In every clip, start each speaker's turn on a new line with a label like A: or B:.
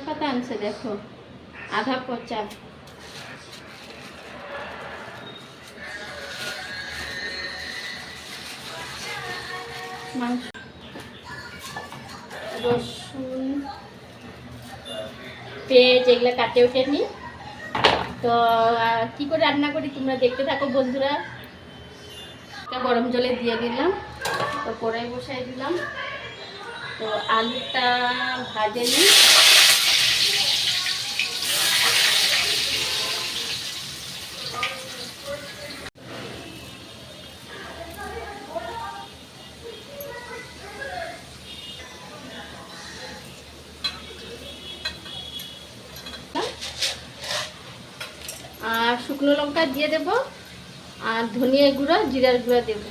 A: পাতা আনছে দেখো, আধা পচা। মাংস, রসুন, পেঁয়াজ এগুলো কাটে উঠে নিই। তো কি করে রান্না করি তোমরা দেখতে থাকো বন্ধুরা। গরম জলে দিয়ে দিলাম, তো কড়াই বসাই দিলাম। তো আলুটা ভাজে নিই। আর শুকনো লঙ্কা দিয়ে দেব, আর ধনিয়া গুঁড়ো জিরার গুঁড়ো দেবো।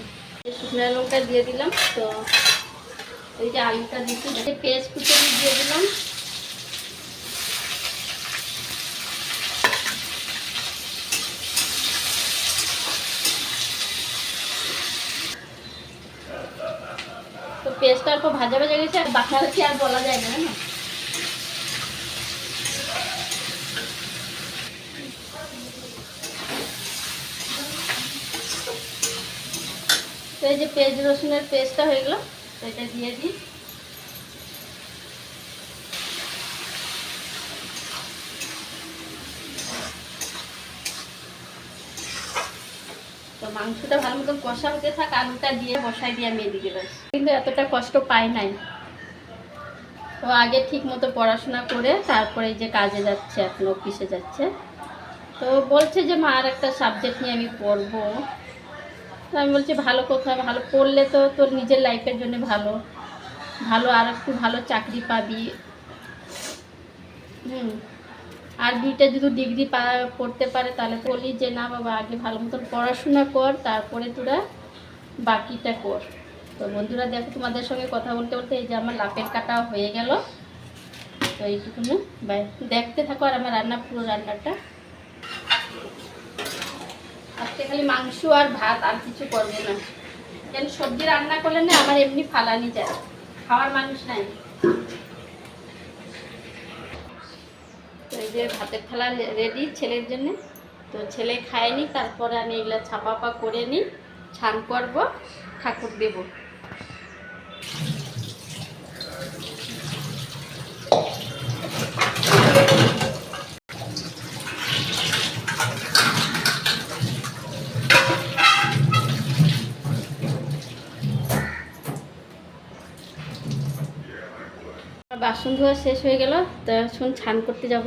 A: শুকনো লঙ্কা দিয়ে দিলাম। তো এই যে আলুটা দিচ্ছি, পেঁয়াজ কুচি দিয়ে দিলাম। তো পেঁয়াজটা অল্প ভাজা ভাজা গেছে, আর বাকি আর বলা যায় না না। তো এই যে পেঁয়াজ রসুনের পেস্টটা হয়ে গেল, এটা দিয়ে দিই। তো মাংসটা ভালো মতো কষা হতে থাক, আলুটা দিয়ে বসাই দিয়ে আমি এদিকে বাস। কিন্তু এতটা কষ্ট পাই নাই। তো আগে ঠিক মতো পড়াশোনা করে তারপরে এই যে কাজে যাচ্ছে, এখন অফিসে যাচ্ছে। তো বলছে যে মা আর একটা সাবজেক্ট নিয়ে আমি পড়বো। তো আমি বলছি ভালো কথা, ভালো পড়লে তো তোর নিজের লাইফের জন্য ভালো, ভালো আর একটু ভালো চাকরি পাবি। আর দুইটা যদি ডিগ্রি পড়তে পারে তাহলে তো বলি যে না বাবা আগে ভালো মতন পড়াশোনা কর, তারপরে তোরা বাকিটা কর। তো বন্ধুরা দেখো, তোমাদের সঙ্গে কথা বলতে বলতে এই যে আমার লাপের কাটা হয়ে গেল। তো এইটুকুনি বাই, দেখতে থাকো আর আমার রান্না, পুরো রান্নাটা। আজকে খালি মাংস আর ভাত, আর কিছু করবো না। কেন সবজি রান্না করলে না আমার এমনি ফালানি যায়, খাওয়ার মানুষ নাই। তো এই যে ভাতের থালা রেডি ছেলের জন্য। তো ছেলে খায়নি, তারপরে আমি এগুলা ছাপা করে নিই, ছান করব, ঠাকুর দেব। বাসন ধোয়া শেষ হয়ে গেল, তো এখন ছান করতে যাব।